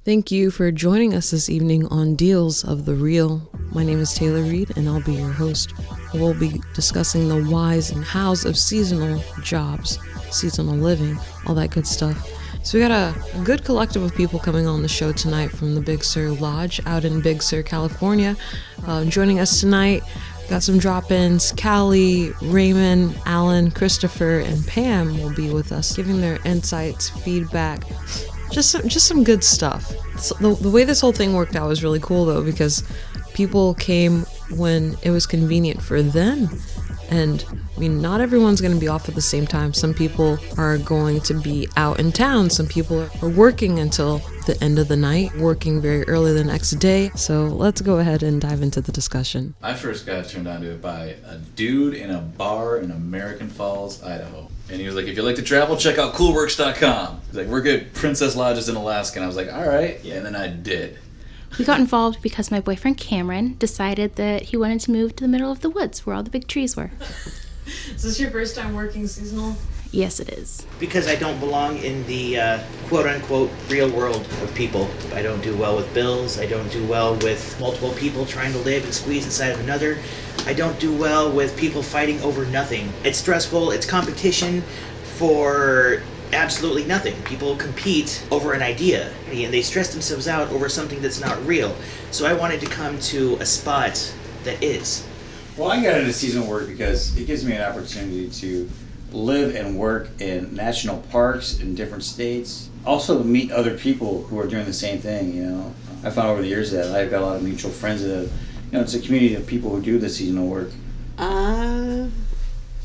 Thank you for joining us this evening on Deals of the Real. My name is Taylor Reed, and I'll be your host. We'll be discussing the whys and hows of seasonal jobs, seasonal living, all that good stuff. So we got a good collective of people coming on the show tonight from the Big Sur Lodge out in Big Sur, California. Joining us tonight, got some drop-ins. Callie, Raymond, Alan, Christopher, and Pam will be with us, giving their insights, feedback, just some good stuff. So the way this whole thing worked out was really cool, though, because people came when it was convenient for them. And I mean, not everyone's going to be off at the same time. Some people are going to be out in town. Some people are working until the end of the night, working very early the next day. So let's go ahead and dive into the discussion. I first got turned on to it by a dude in a bar in American Falls, Idaho. And he was like, if you like to travel, check out coolworks.com. He's like, we're good Princess Lodges in Alaska. And I was like, all right. Yeah. And then I did. We got involved because my boyfriend Cameron decided that he wanted to move to the middle of the woods where all the big trees were. Is this your first time working seasonal? Yes, it is. Because I don't belong in the quote-unquote real world of people. I don't do well with bills. I don't do well with multiple people trying to live and squeeze inside of another. I don't do well with people fighting over nothing. It's stressful. It's competition for absolutely nothing. People compete over an idea, and they stress themselves out over something that's not real. So I wanted to come to a spot that is. Well, I got into seasonal work because it gives me an opportunity to live and work in national parks in different states. Also meet other people who are doing the same thing, you know. I found over the years that I've got a lot of mutual friends that, you know, it's a community of people who do the seasonal work. I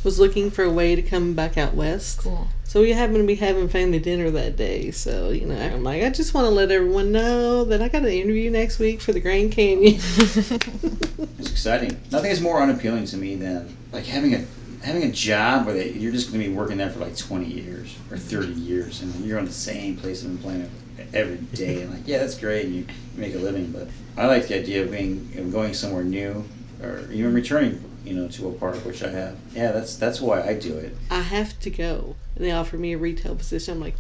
was looking for a way to come back out west. Cool. So we happened to be having family dinner that day. So, you know, I'm like, I just want to let everyone know that I got an interview next week for the Grand Canyon. It's exciting. Nothing is more unappealing to me than like having a job where you're just going to be working there for like 20 years or 30 years, and you're on the same place of employment every day. And like, yeah, that's great, and you make a living. But I like the idea of going somewhere new, or even returning, you know, to a park, which I have. Yeah, that's why I do it. I have to go. And they offered me a retail position. I'm like,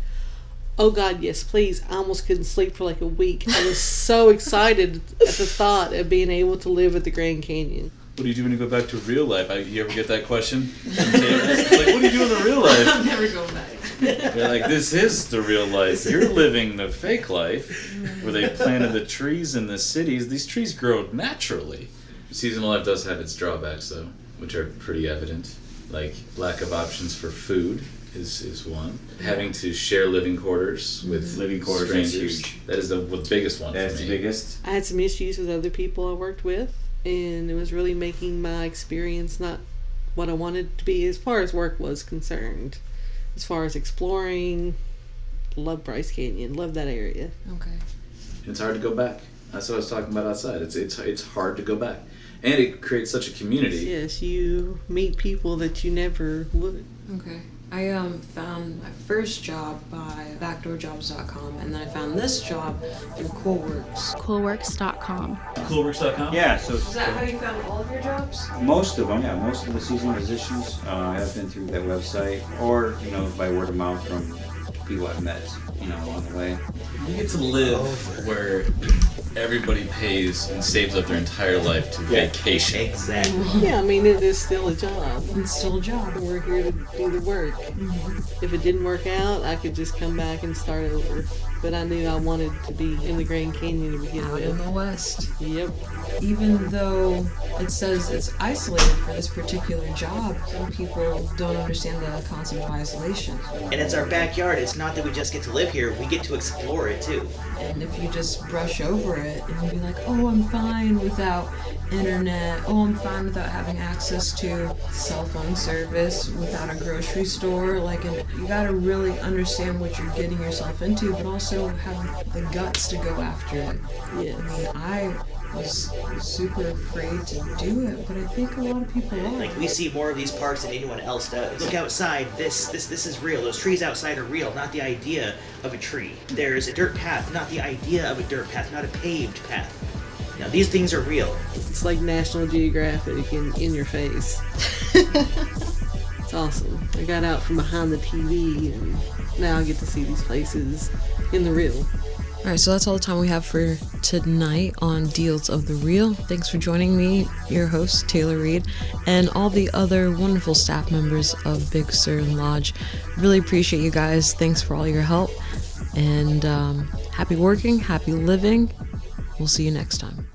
oh God, yes, please. I almost couldn't sleep for like a week. I was so excited at the thought of being able to live at the Grand Canyon. What do you do when you go back to real life? You ever get that question? It's like, what do you do in the real life? I'm never going back. They're like, this is the real life. You're living the fake life where they planted the trees in the cities. These trees grow naturally. Seasonal life does have its drawbacks, though, which are pretty evident. Like lack of options for food is one. Having to share living quarters with strangers. That's huge. That is the biggest one. That's for me. the biggest. I had some issues with other people I worked with, and it was really making my experience not what I wanted it to be as far as work was concerned. As far as exploring, love Bryce Canyon, love that area. Okay. It's hard to go back. That's what I was talking about outside. It's hard to go back. And it creates such a community. Yes, you meet people that you never would. Okay. I found my first job by backdoorjobs.com, and then I found this job through Coolworks. Coolworks.com. Coolworks.com? Yeah, so Is that how you found all of your jobs? most of them, yeah, most of the seasonal positions have been through that website, or, you know, by word of mouth from people I've met, you know, along the way. You get to live where everybody pays and saves up their entire life to vacation. Exactly. Yeah, I mean, it is still a job. It's still a job. We're here to do the work. If it didn't work out, I could just come back and start over. But I knew I wanted to be in the Grand Canyon to begin Out in with. the West. Yep. Even though it says it's isolated for this particular job, some people don't understand the concept of isolation. And it's our backyard. It's not that we just get to live here. We get to explore it too. And if you just brush over it and you be like, oh, I'm fine without internet, oh, I'm fine without having access to cell phone service, without a grocery store, like, and you gotta really understand what you're getting yourself into, but also have the guts to go after it. Yeah. I mean, I was super afraid to do it, but I think a lot of people are. Like, we see more of these parks than anyone else does. Look outside. This is real. Those trees outside are real, not the idea of a tree. There's a dirt path, not the idea of a dirt path, not a paved path. Now, these things are real. It's like National Geographic in your face. It's awesome. I got out from behind the TV, and now I get to see these places in the real. All right, so that's all the time we have for tonight on Deals of the Real. Thanks for joining me, your host, Taylor Reed, and all the other wonderful staff members of Big Sur Lodge. Really appreciate you guys. Thanks for all your help. And happy working, happy living. We'll see you next time.